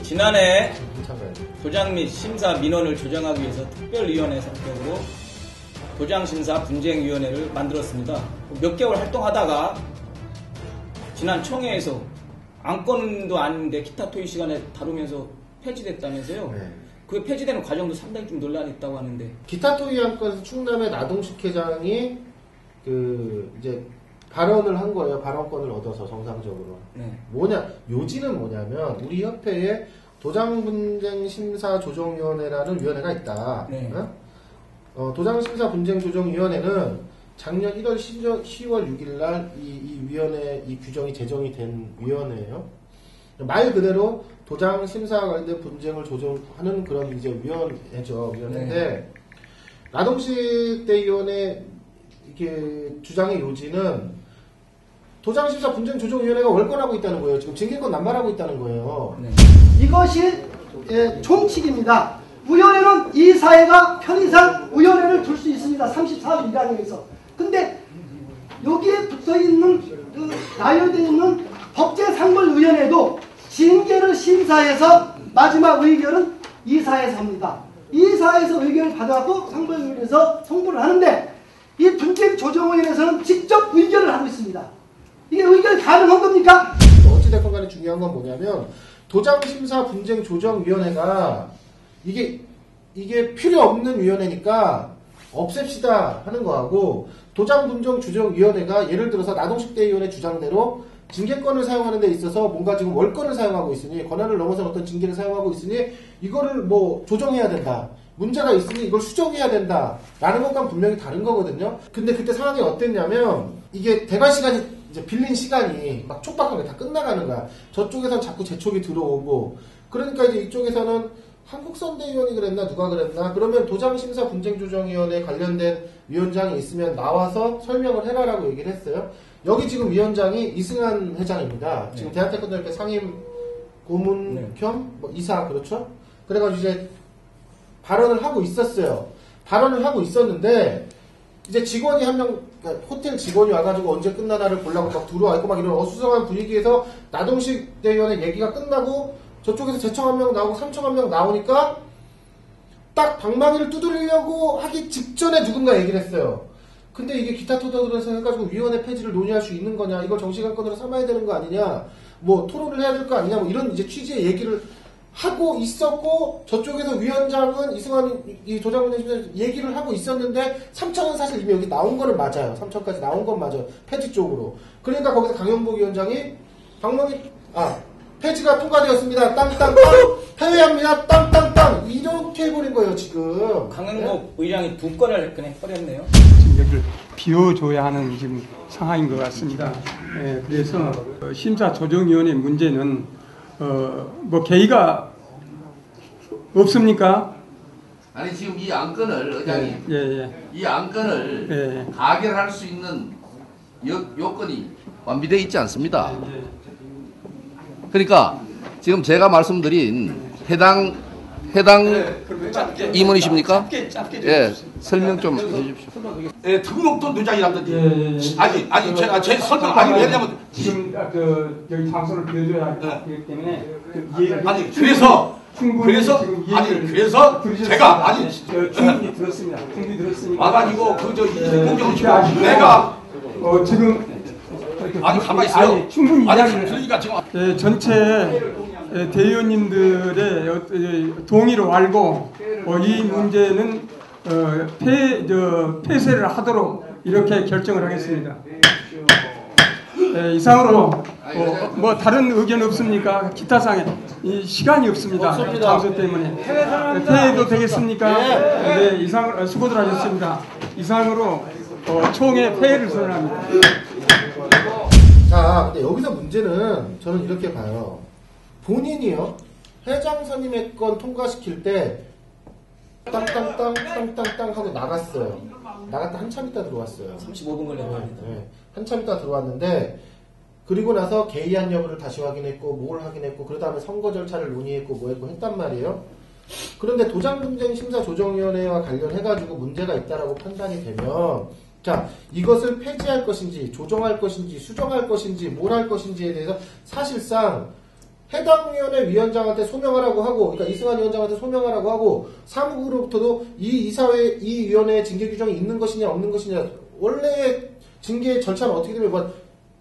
지난해 도장 및 심사 민원을 조정하기 위해서 특별위원회 성격으로 도장심사 분쟁위원회를 만들었습니다. 몇 개월 활동하다가 지난 총회에서 안건도 아닌데 기타 토의 시간에 다루면서 폐지됐다면서요. 네. 그 폐지되는 과정도 상당히 좀 논란이 있다고 하는데. 기타 토의 안건에서 충남의 나동식 회장이 이제 발언을 한 거예요. 발언권을 얻어서 정상적으로. 네. 요지는 뭐냐면 우리 협회에 도장분쟁심사조정위원회라는 위원회가 있다. 네. 도장심사분쟁조정위원회는 작년 1월 10월 6일 날 이 위원회 이 규정이 제정이 된 위원회예요. 말 그대로 도장심사와 관련된 분쟁을 조정하는 그런 이제 위원회죠. 위원회인데 네. 나동식 대위원회 이게 주장의 요지는 도장심사 분쟁조정위원회가 월권하고 있다는 거예요. 지금 징계권 남발하고 있다는 거예요. 네. 이것이 총칙입니다. 위원회는 이 사회가 편의상 위원회를 둘 수 있습니다. 34조 1항에서. 근데 여기에 붙어있는 나열되어 있는 법제상벌위원회도 징계를 심사해서 마지막 의결은 이사에서 합니다. 이사에서 의결을 받아갖고 상벌위원회에서 송부를 하는데 이 분쟁조정위원회에서는 직접 의결을 하고 있습니다. 이게 의결 가능한 겁니까? 어찌됐건 간에 중요한 건 뭐냐면 도장심사분쟁조정위원회가 이게 필요 없는 위원회니까 없앱시다 하는 거하고 도장분쟁조정위원회가 예를 들어서 나동식 대위원회 주장대로 징계권을 사용하는 데 있어서 뭔가 지금 월권을 사용하고 있으니 권한을 넘어선 어떤 징계를 사용하고 있으니 이거를 뭐 조정해야 된다. 문제가 있으니 이걸 수정해야 된다. 라는 것과는 분명히 다른 거거든요. 근데 그때 상황이 어땠냐면 이게 대관 시간이 이제 빌린 시간이 막 촉박하게 다 끝나가는 거야. 저쪽에선 자꾸 재촉이 들어오고 그러니까 이제 이쪽에서는 한국선대위원이 그랬나 누가 그랬나 그러면 도장심사분쟁조정위원회 관련된 위원장이 있으면 나와서 설명을 해라라고 얘기를 했어요. 여기 지금 위원장이 이승환 회장입니다. 지금 대한태권도협회 상임 고문 겸 이사 그렇죠? 그래가지고 이제 발언을 하고 있었어요. 발언을 하고 있었는데 이제 직원이 한 명 호텔 직원이 와가지고 언제 끝나나를 보려고 막 들어와 있고 막 이런 어수선한 분위기에서 나동식 대위원회 얘기가 끝나고 저쪽에서 재청 한 명 나오고 삼청 한 명 나오니까 딱 방망이를 두드리려고 하기 직전에 누군가 얘기를 했어요. 근데 이게 기타 토닥으로서 해가지고 위원회 폐지를 논의할 수 있는 거냐, 이걸 정식안건으로 삼아야 되는 거 아니냐, 뭐 토론을 해야 될 거 아니냐, 뭐 이런 이제 취지의 얘기를 하고 있었고 저쪽에서 위원장은 이승환 이 도장분쟁 얘기를 하고 있었는데 삼청은 사실 이미 여기 나온 거는 맞아요. 삼청까지 나온 건 맞아요. 폐지 쪽으로. 그러니까 거기서 강용복 위원장이 방망이 폐지가 통과되었습니다. 땅땅땅 패배합니다. 땅땅땅 이렇게 해버린 거예요 지금. 강용복 의장이 두 건을 그냥 버렸네요. 지금 여기를 비워줘야 하는 지금 상황인 것 같습니다. 그래서 심사조정위원회 문제는 뭐 계기가 없습니까? 아니 지금 이 안건을 의장이 이 안건을 가결할 수 있는 요건이 완비되어 있지 않습니다. 그러니까 지금 제가 말씀드린 해당 임원이십니까? 예, 설명 좀 해주십시오. 예, 등록도 누장이라든지. 아니 제가 제 설명 아니 왜냐면 지금 여기 장소를 비워줘야 하기 때문에 아니 그래서 제가 충분히 들었습니다. 충분히 들었으니까 와가지고 그저 공정을 치고 내가 지금 아니 가만히 있어요. 충분히 이야기를 그러니까 지금 전체 대의원님들의 동의로 알고 이 문제는 폐쇄를 하도록 이렇게 결정을 하겠습니다. 이상으로 뭐 다른 의견 없습니까? 기타상에 시간이 없습니다. 장소 때문에 폐해도 되겠습니까? 네, 이상으로 수고들 하셨습니다. 이상으로 총회 폐해를 선언합니다. 자, 근데 여기서 문제는 저는 이렇게 봐요. 본인이요, 회장 선임의 건 통과시킬 때 땅땅땅 땅땅땅 하고 나갔어요. 나갔다 한참 있다 들어왔어요. 35분 걸렸답니다. 네, 한참 있다 들어왔는데 그리고 나서 개의한 여부를 다시 확인했고 뭘 확인했고 그 다음에 선거 절차를 논의했고 뭐 했고 했단 말이에요. 그런데 도장분쟁심사조정위원회와 관련해가지고 문제가 있다라고 판단이 되면 자, 이것을 폐지할 것인지 조정할 것인지 수정할 것인지 뭘 할 것인지에 대해서 사실상 해당 위원회 위원장한테 소명하라고 하고, 그러니까 이승환 위원장한테 소명하라고 하고, 사무국으로부터도 이 위원회의 징계 규정이 있는 것이냐 없는 것이냐, 원래 징계 절차는 어떻게 되면 뭐,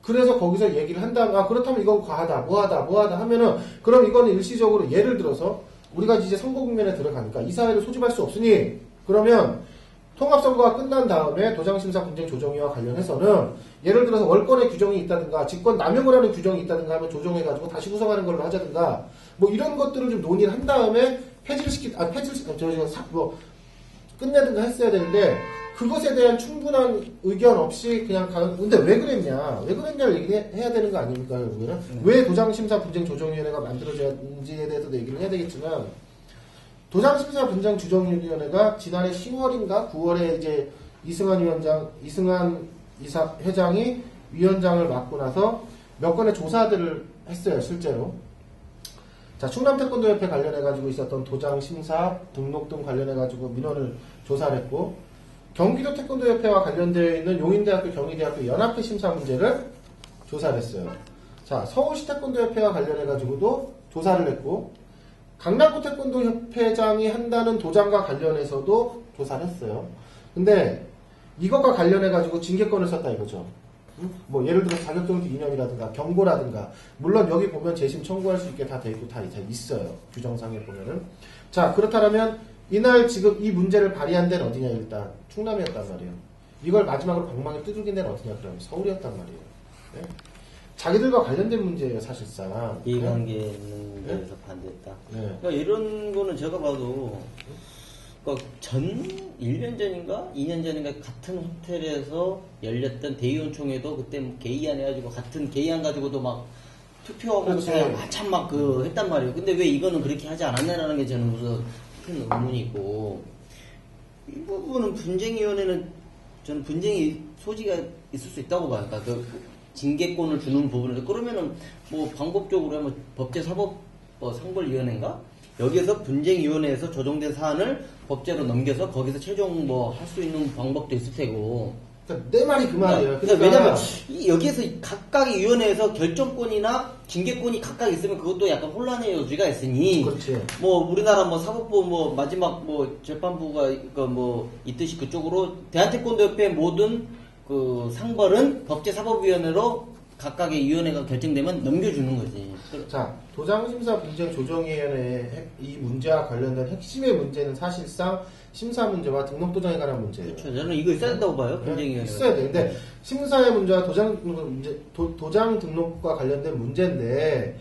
그래서 거기서 얘기를 한다면, 아 그렇다면 이건 과하다, 뭐하다 하면은, 그럼 이거는 일시적으로 예를 들어서 우리가 이제 선거 국면에 들어가니까 이사회를 소집할 수 없으니, 그러면 통합선거가 끝난 다음에 도장심사 분쟁 조정위와 관련해서는 예를 들어서 월권의 규정이 있다든가 직권 남용을 하는 규정이 있다든가 하면 조정해가지고 다시 구성하는 걸로 하자든가 뭐 이런 것들을 좀 논의를 한 다음에 끝내든가 했어야 되는데, 그것에 대한 충분한 의견 없이 그냥 근데 왜 그랬냐를 얘기해야 되는 거 아닙니까, 결국에는? 왜 도장심사 분쟁 조정위원회가 만들어졌는지에 대해서도 얘기를 해야 되겠지만, 도장심사 분쟁 조정위원회가 지난해 10월인가 9월에 이제 이승환 회장이 위원장을 맡고 나서 몇 건의 조사들을 했어요, 실제로. 자, 충남태권도협회 관련해가지고 있었던 도장심사, 등록 등 관련해가지고 민원을 조사를 했고, 경기도 태권도협회와 관련되어 있는 용인대학교, 경희대학교 연합회 심사 문제를 조사를 했어요. 자, 서울시 태권도협회와 관련해가지고도 조사를 했고, 강남구 태권도협회장이 한다는 도장과 관련해서도 조사를 했어요. 근데 이것과 관련해가지고 징계권을 썼다 이거죠. 뭐 예를 들어 자격정지 이념이라든가 경고라든가, 물론 여기 보면 재심 청구할 수 있게 다 돼 있고 다 있어요. 규정상에 보면은. 자, 그렇다면 이날 지금 이 문제를 발의한 데는 어디냐? 일단 충남이었단 말이에요. 이걸 마지막으로 방망이 두들긴 데는 어디냐? 그러면 서울이었단 말이에요. 네? 자기들과 관련된 문제예요, 사실상. 이해관계 있는 데서 반대했다. 네. 그러니까 이런 거는 제가 봐도, 그러니까 1년 전인가? 2년 전인가 같은 호텔에서 열렸던 대의원총회도 그때 뭐 개의안 해가지고 같은 개의안 가지고도 막 투표하고 그렇지. 한참 막 했단 말이에요. 근데 왜 이거는 그렇게 하지 않았냐라는 게 저는 무슨 큰 의문이 있고, 이 부분은 분쟁위원회는 저는 분쟁이 소지가 있을 수 있다고 봐요. 그러니까 징계권을 주는 부분에서, 그러면은 뭐 방법적으로 하면 법제사법 상벌위원회인가? 여기에서 분쟁위원회에서 조정된 사안을 법제로 넘겨서 거기서 최종 뭐 할 수 있는 방법도 있을 테고. 그러니까 내 말이 그 말이에요. 그러니까 왜냐면 여기에서 각각의 위원회에서 결정권이나 징계권이 각각 있으면 그것도 약간 혼란의 여지가 있으니. 그렇지. 뭐 우리나라 뭐 사법부 뭐 마지막 뭐 재판부가 뭐 있듯이 그쪽으로 대한태권도협회 모든 그 상벌은 법제사법위원회로 각각의 위원회가 결정되면 넘겨주는 거지. 자, 도장심사 분쟁 조정위원회의 이 문제와 관련된 핵심의 문제는 사실상 심사 문제와 등록도장에 관한 문제예요. 그렇죠. 저는 이거 있어야 된다고 봐요. 분쟁위원회. 있어야 돼. 근데 심사의 문제와 도장 등록과 관련된 문제인데,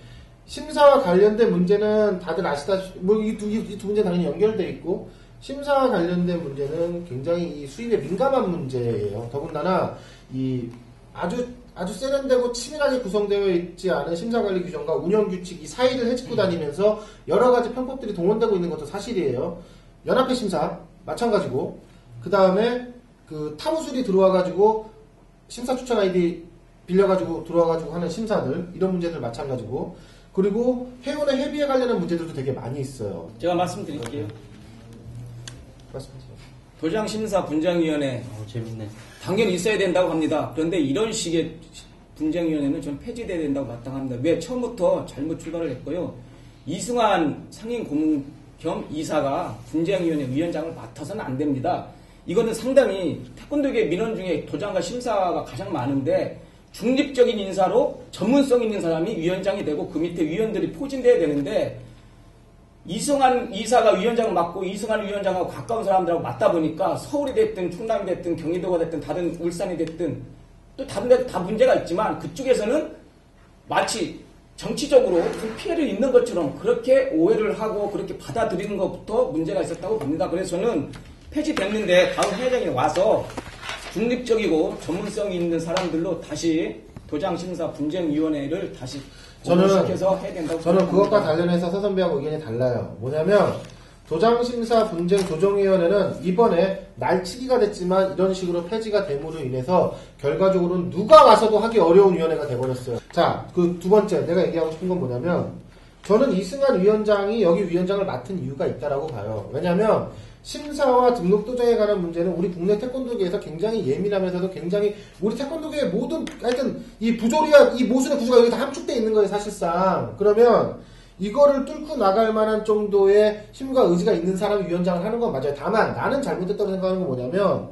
심사와 관련된 문제는 다들 아시다시피 뭐 이 두 문제 당연히 연결돼 있고, 심사와 관련된 문제는 굉장히 이 수입에 민감한 문제예요. 더군다나 이 아주 세련되고 치밀하게 구성되어 있지 않은 심사관리 규정과 운영규칙 이 사이를 헤집고 다니면서 여러 가지 편법들이 동원되고 있는 것도 사실이에요. 연합회 심사 마찬가지고, 그 다음에 그 타무술이 들어와가지고 심사 추천 아이디 빌려가지고 들어와가지고 하는 심사들, 이런 문제들 마찬가지고, 그리고 회원의 회비에 관련한 문제들도 되게 많이 있어요. 제가 말씀드릴게요. 말씀하세요. 도장심사 분쟁위원회 재밌네. 당연히 있어야 된다고 합니다. 그런데 이런 식의 분쟁위원회는 좀 폐지돼야 된다고 마땅합니다. 왜? 처음부터 잘못 출발을 했고요. 이승환 상임 고문 겸 이사가 분쟁위원회 위원장을 맡아서는 안 됩니다. 이거는 상당히 태권도계 민원 중에 도장과 심사가 가장 많은데, 중립적인 인사로 전문성 있는 사람이 위원장이 되고 그 밑에 위원들이 포진돼야 되는데, 이승환 이사가 위원장을 맡고 이승환 위원장하고 가까운 사람들하고 맞다 보니까 서울이 됐든 충남이 됐든 경기도가 됐든 다른 울산이 됐든 또 다른 데도 다 문제가 있지만, 그쪽에서는 마치 정치적으로 좀 피해를 입는 것처럼 그렇게 오해를 하고 그렇게 받아들이는 것부터 문제가 있었다고 봅니다. 그래서 저는 폐지됐는데 다음 회장이 와서 중립적이고 전문성이 있는 사람들로 다시 도장심사 분쟁위원회를 다시 시작해서 해야 된다고 저는 그것과 관련해서 서 선배하고 의견이 달라요. 뭐냐면 도장심사 분쟁 조정위원회는 이번에 날치기가 됐지만 이런 식으로 폐지가 됨으로 인해서 결과적으로는 누가 와서도 하기 어려운 위원회가 돼버렸어요. 자, 그 두 번째 내가 얘기하고 싶은 건 뭐냐면, 저는 이승환 위원장이 여기 위원장을 맡은 이유가 있다라고 봐요. 왜냐면 심사와 등록 도장에 관한 문제는 우리 국내 태권도계에서 굉장히 예민하면서도 굉장히 우리 태권도계의 모든 하여튼 이 부조리와 이 모순의 구조가 여기 다 함축되어 있는 거예요 사실상. 그러면 이거를 뚫고 나갈 만한 정도의 힘과 의지가 있는 사람이 위원장을 하는 건 맞아요. 다만 나는 잘못됐다고 생각하는 건 뭐냐면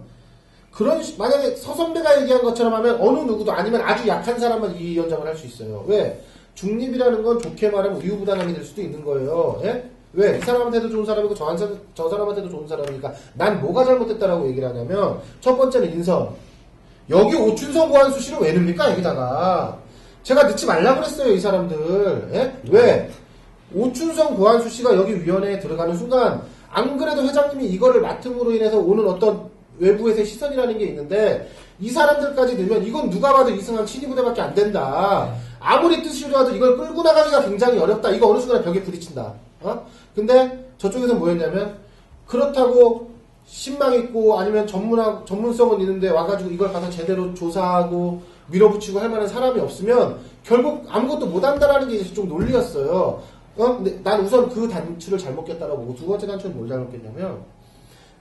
만약에 서선배가 얘기한 것처럼 하면 어느 누구도 아니면 아주 약한 사람만 이 위원장을 할 수 있어요. 왜? 중립이라는 건 좋게 말하면 우유부단함이 될 수도 있는 거예요. 예? 왜? 이 사람한테도 좋은 사람이고 저 사람한테도 좋은 사람이니까 난 뭐가 잘못됐다라고 얘기를 하냐면 첫 번째는 인선. 여기 오춘성 고한수 씨를 왜 넣습니까? 여기다가. 제가 넣지 말라고 그랬어요. 이 사람들. 예? 왜? 오춘성 고한수 씨가 여기 위원회에 들어가는 순간 안 그래도 회장님이 이거를 맡음으로 인해서 오는 어떤 외부에서의 시선이라는 게 있는데 이 사람들까지 넣으면 이건 누가 봐도 이승환 친위부대밖에 안 된다. 아무리 뜻이 좋아도 이걸 끌고 나가기가 굉장히 어렵다. 이거 어느 순간에 벽에 부딪힌다. 근데 저쪽에서 뭐였냐면 그렇다고 신망 있고 아니면 전문성은 있는데 와가지고 이걸 가서 제대로 조사하고 밀어붙이고 할 만한 사람이 없으면 결국 아무것도 못한다라는 게 이제 좀 논리였어요. 근데 난 우선 그 단추를 잘못 꼈다라고 보고 두 번째 단추는 뭘 잘못 꼈냐면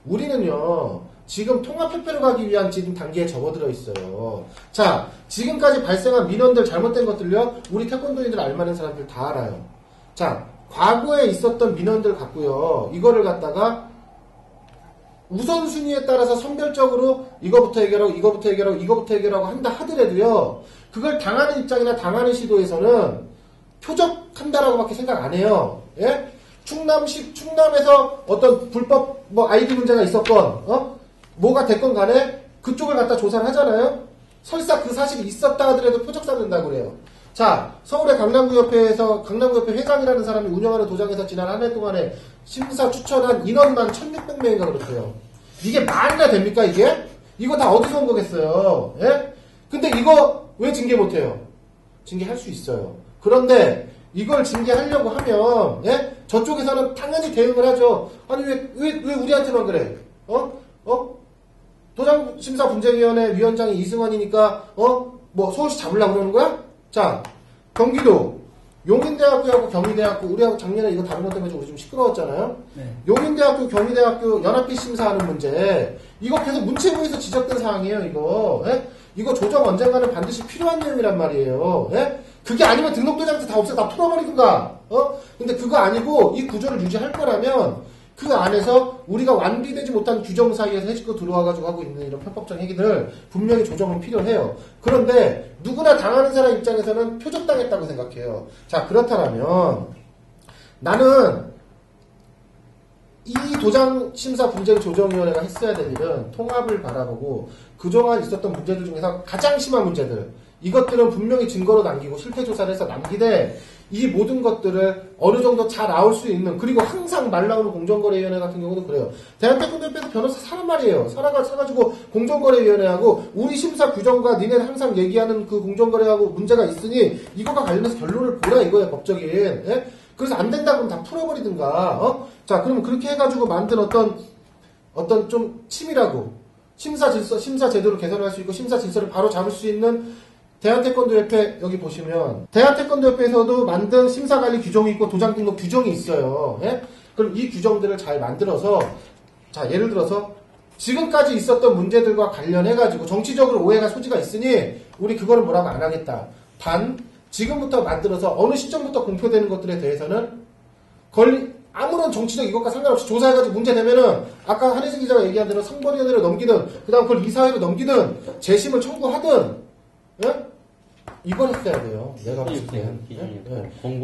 우리는요 지금 통합협회로 가기 위한 지금 단계에 접어들어 있어요. 자, 지금까지 발생한 민원들 잘못된 것들요 우리 태권도인들 알만한 사람들 다 알아요. 자, 과거에 있었던 민원들 갖고요 이거를 갖다가 우선순위에 따라서 선별적으로 이거부터 해결하고 한다 하더라도요 그걸 당하는 입장이나 당하는 시도에서는 표적한다라고 밖에 생각 안 해요. 예? 충남에서 어떤 불법 아이디 문제가 있었건 뭐가 됐건 간에 그쪽을 갖다 조사를 하잖아요. 설사 그 사실이 있었다 하더라도 표적 삼는다고 그래요. 자, 서울의 강남구협회 회장이라는 사람이 운영하는 도장에서 지난 한 해 동안에 심사 추천한 인원만 1600명인가 그렇대요. 이게 말이나 됩니까 이게? 이거 다 어디서 온 거겠어요. 예? 근데 이거 왜 징계 못해요? 징계할 수 있어요. 그런데 이걸 징계하려고 하면 예? 저쪽에서는 당연히 대응을 하죠. 아니 왜 우리한테만 그래? 도장심사분쟁위원회 위원장이 이승환이니까 뭐 서울시 잡으려고 그러는 거야? 자, 경기도 용인대학교하고 경희대학교 우리하고 작년에 이거 다른 것 때문에 우리 좀 시끄러웠잖아요. 네. 용인대학교 경희대학교 연합회 심사하는 문제 이거 계속 문체부에서 지적된 사항이에요. 이거 조정 언젠가는 반드시 필요한 내용이란 말이에요. 예? 그게 아니면 등록도장부터 다 없애 다 풀어버리든가. 근데 그거 아니고 이 구조를 유지할 거라면 그 안에서 우리가 완비되지 못한 규정 사이에서 해집고 들어와가지고 하고 있는 이런 편법적 행위들 분명히 조정은 필요해요. 그런데 누구나 당하는 사람 입장에서는 표적당했다고 생각해요. 자, 그렇다면 나는 이 도장심사분쟁조정위원회가 했어야 될 일은 통합을 바라보고 그동안 있었던 문제들 중에서 가장 심한 문제들 이것들은 분명히 증거로 남기고 실태조사를 해서 남기되 이 모든 것들을 어느 정도 잘 나올 수 있는 그리고 항상 말 나오는 공정거래위원회 같은 경우도 그래요. 대한태권도협회에서 변호사 사람 말이에요. 사가지고 공정거래위원회하고 우리 심사 규정과 니네 항상 얘기하는 그 공정거래하고 문제가 있으니 이거가 관련해서 결론을 보라 이거예요. 법적인. 예? 그래서 안 된다 그러면 다 풀어버리든가. 자, 그러면 그렇게 해가지고 만든 어떤 좀 치밀하고 심사 제도를 개선할 수 있고 심사 질서를 바로 잡을 수 있는 대한태권도협회 여기 보시면 대한태권도협회에서도 만든 심사관리 규정이 있고 도장 등록 규정이 있어요. 예? 그럼 이 규정들을 잘 만들어서 자 예를 들어서 지금까지 있었던 문제들과 관련해가지고 정치적으로 오해가 소지가 있으니 우리 그거는 뭐라고 안 하겠다. 단 지금부터 만들어서 어느 시점부터 공표되는 것들에 대해서는 아무런 정치적 이것과 상관없이 조사해가지고 문제되면은 아까 한혜진 기자가 얘기한 대로 상벌위원회로 넘기든 그 다음 그걸 이사회로 넘기든 재심을 청구하든 예? 이걸 했어야 돼요. 내가 봤을 때는.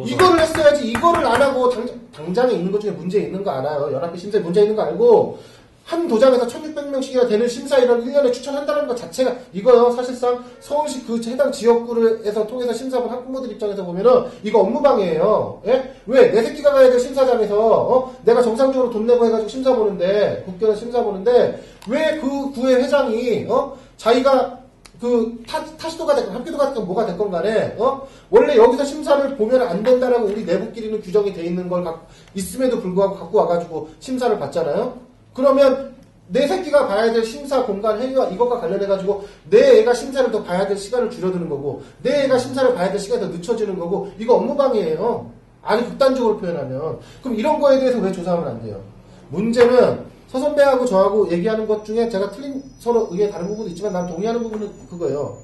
이거를 했어야지 이거를 안 하고 당장에 있는 것 중에 문제 있는 거 알아요. 연합회 심사에 문제 있는 거 알고 한 도장에서 1600명씩이나 되는 심사위원 1년에 추천한다는 것 자체가 이거요. 사실상 서울시 그 해당 지역구에서 통해서 심사본 학부모들 입장에서 보면은 이거 업무방해예요. 예? 왜? 내 새끼가 가야 될 심사장에서 내가 정상적으로 돈 내고 해가지고 심사 보는데 국교는 심사 보는데 왜 그 구의 회장이 자기가 그 타시도가 됐건 합기도가 됐건 뭐가 됐건 간에 원래 여기서 심사를 보면 안 된다라고 우리 내부끼리는 규정이 돼 있는 걸 있음에도 불구하고 갖고 와가지고 심사를 받잖아요. 그러면 내 새끼가 봐야 될 심사 공간 행위와 이것과 관련해가지고 내 애가 심사를 더 봐야 될 시간을 줄여드는 거고 내 애가 심사를 봐야 될 시간이 더 늦춰지는 거고 이거 업무방해예요. 아주 극단적으로 표현하면. 그럼 이런 거에 대해서 왜 조사하면 안 돼요? 문제는 선배하고 저하고 얘기하는 것 중에 제가 틀린 서로 의견 다른 부분도 있지만 난 동의하는 부분은 그거예요.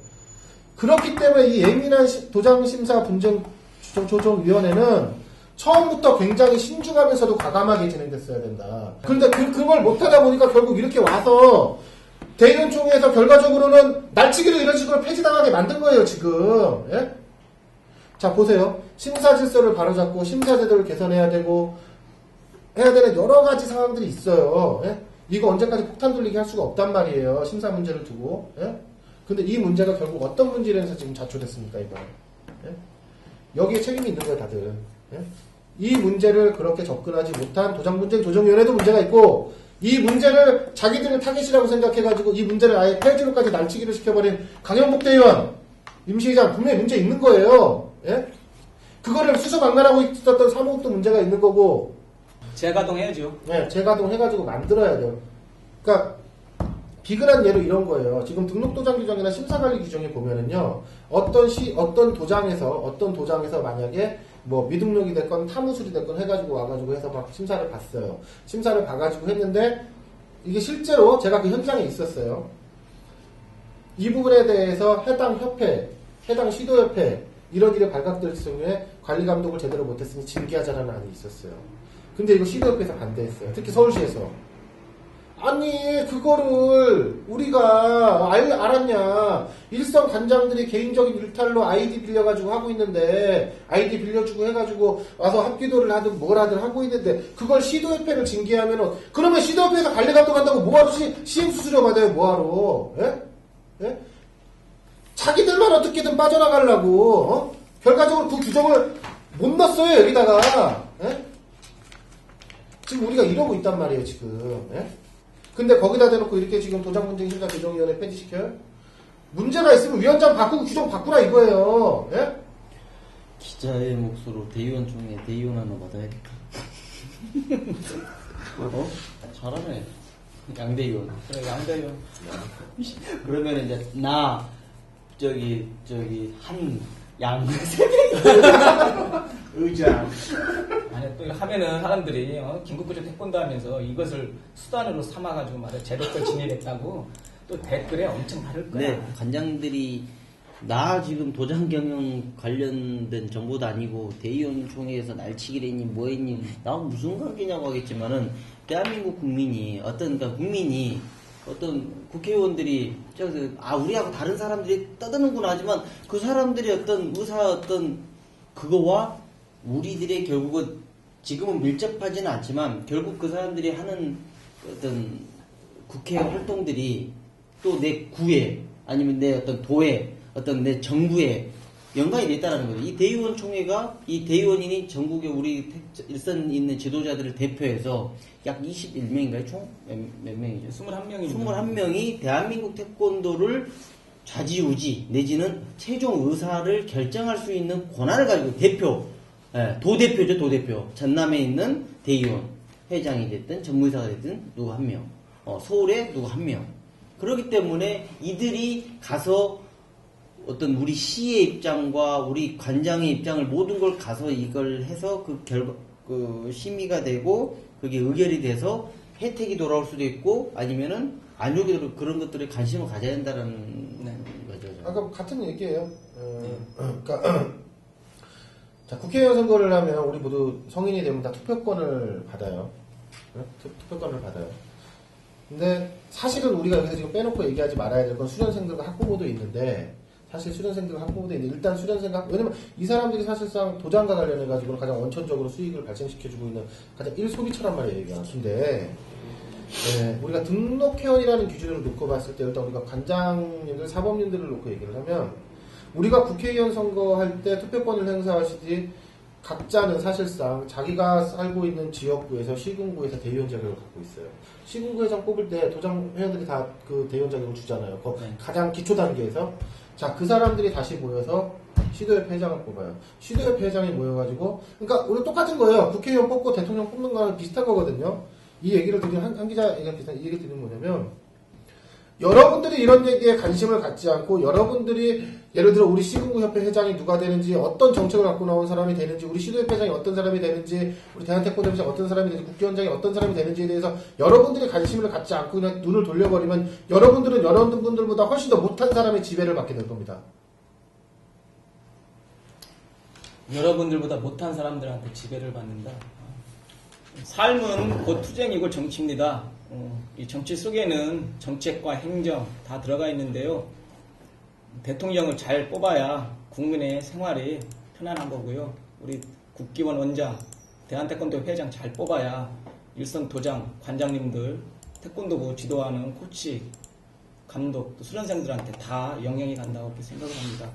그렇기 때문에 이 예민한 도장심사 분쟁조정위원회는 처음부터 굉장히 신중하면서도 과감하게 진행됐어야 된다. 그런데 그걸 못하다 보니까 결국 이렇게 와서 대의원 총회에서 결과적으로는 날치기로 이런 식으로 폐지당하게 만든 거예요, 지금. 예? 자, 보세요. 심사 질서를 바로잡고 심사 제도를 개선해야 되고 해야 되는 여러 가지 상황들이 있어요. 예? 이거 언제까지 폭탄 돌리기 할 수가 없단 말이에요. 심사 문제를 두고. 예? 근데 이 문제가 결국 어떤 문제로 해서 지금 자초됐습니까, 이거? 예? 여기에 책임이 있는 거예요, 다들. 예? 이 문제를 그렇게 접근하지 못한 도장분쟁 조정위원회도 문제가 있고, 이 문제를 자기들의 타겟이라고 생각해가지고 이 문제를 아예 폐지로까지 날치기를 시켜버린 강영복 대의원, 임시의장 분명히 문제 있는 거예요. 예? 그거를 수소방관하고 있었던 사무국도 문제가 있는 거고. 재가동해야죠. 네, 재가동해가지고 만들어야 돼요. 그러니까 비근한 예로 이런 거예요. 지금 등록도장 규정이나 심사관리 규정에 보면은요, 어떤 도장에서 만약에 뭐 미등록이 됐건 타무술이 됐건 해가지고 와가지고 해서 막 심사를 봤어요. 심사를 봐가지고 했는데 이게 실제로 제가 그 현장에 있었어요. 이 부분에 대해서 해당 협회, 해당 시도협회 이런 일에 발각될 경우에 관리 감독을 제대로 못했으니 징계하자라는 안이 있었어요. 근데 이거 시도협회에서 반대했어요. 특히 서울시에서. 아니 그거를 우리가 알았냐. 일선 관장들이 개인적인 일탈로 아이디 빌려가지고 하고 있는데 아이디 빌려주고 해가지고 와서 합기도를 하든 뭘 하든 하고 있는데 그걸 시도협회를 징계하면은 그러면 시도협회에서 관리 감독한다고 뭐하러 시행수수료 받아요 뭐하러. 예? 예? 자기들만 어떻게든 빠져나가려고 결과적으로 그 규정을 못 넣었어요 여기다가. 예? 지금 우리가 이러고 있단 말이에요 지금. 예? 근데 거기다 대놓고 이렇게 지금 도장분쟁심사 조정위원회 폐지시켜요? 문제가 있으면 위원장 바꾸고 규정 바꾸라 이거예요. 예? 기자의 몫으로 대의원 총회 대의원 하나 받아야겠다. 잘하네. 양대의원. 그래, 양대의원. 그러면 이제 양 의장. 아니 또 하면은 사람들이 긴급구조 태권도 하면서 이것을 수단으로 삼아가지고 말해 제도권 진입했다고 또 댓글에 엄청 다를 거야. 네, 관장들이 나 지금 도장 경영 관련된 정보도 아니고 대의원 총회에서 날치기를 했니 뭐 했니 나 무슨 관계냐고 하겠지만은 대한민국 국민이 어떤 국회의원들이 우리하고 다른 사람들이 떠드는구나 하지만 그 사람들이 어떤 그거와 우리들의 결국은 지금은 밀접하지는 않지만 결국 그 사람들이 하는 어떤 국회 활동들이 또 내 구에 아니면 내 어떤 도에 어떤 내 정부에 연관이 됐다는 거예요. 이 대의원 총회가 이 대의원인이 전국에 우리 일선 있는 지도자들을 대표해서 약 21명인가요? 총? 몇 명이죠? 21명이 대한민국 태권도를 좌지우지 내지는 최종 의사를 결정할 수 있는 권한을 가지고 도대표죠, 도대표. 전남에 있는 대의원, 회장이 됐든 전무이사가 됐든 누구 한 명, 서울에 누구 한 명. 그렇기 때문에 이들이 가서 어떤 우리 시의 입장과 우리 관장의 입장을 모든 걸 가서 이걸 해서 그 심의가 되고 그게 의결이 돼서 혜택이 돌아올 수도 있고 아니면은 안 오게 되고 그런 것들에 관심을 가져야 된다는 거죠. 아까 같은 얘기예요. 그러니까 자, 국회의원 선거를 하면 우리 모두 성인이 되면 다 투표권을 받아요. 투표권을 받아요. 근데 사실은 우리가 여기서 지금 빼놓고 얘기하지 말아야 될 건 수련생들과 학부모도 있는데 사실 수련생들과 학부모도 있는데 일단 수련생과 왜냐면 이 사람들이 사실상 도장과 관련해가지고는 가장 원천적으로 수익을 발생시켜주고 있는 가장 1소비처란 말이에요. 이게 근데 우리가 등록회원이라는 기준을 놓고 봤을 때 일단 우리가 관장님들, 사법님들을 놓고 얘기를 하면 우리가 국회의원 선거할 때 투표권을 행사하시지 각자는 사실상 자기가 살고 있는 지역구에서 시군구에서 대의원 자격을 갖고 있어요. 시군구 회장 뽑을 때 도장 회원들이 다 그 대의원 자격을 주잖아요. 가장 기초 단계에서. 자, 그 사람들이 다시 모여서 시도협회 회장을 뽑아요. 시도협회 회장이 모여가지고, 그러니까 우리 똑같은 거예요. 국회의원 뽑고 대통령 뽑는 거랑 비슷한 거거든요. 이 얘기를 드리면 한 기자 얘기가 비슷한 이 얘기 드리는 뭐냐면 여러분들이 이런 얘기에 관심을 갖지 않고 여러분들이 예를 들어 우리 시군구협회 회장이 누가 되는지 어떤 정책을 갖고 나온 사람이 되는지 우리 시도협회장이 어떤 사람이 되는지 우리 대한태권도협회장이 어떤 사람이 되는지 국회의원장이 어떤 사람이 되는지에 대해서 여러분들이 관심을 갖지 않고 그냥 눈을 돌려버리면 여러분들은 여러분들보다 훨씬 더 못한 사람의 지배를 받게 될 겁니다. 여러분들보다 못한 사람들한테 지배를 받는다. 삶은 곧 투쟁이고 정치입니다. 이 정치 속에는 정책과 행정 다 들어가 있는데요. 대통령을 잘 뽑아야 국민의 생활이 편안한 거고요. 우리 국기원 원장, 대한태권도 회장 잘 뽑아야 일선 도장, 관장님들, 태권도부 지도하는 코치, 감독, 또 수련생들한테 다 영향이 간다고 생각을 합니다.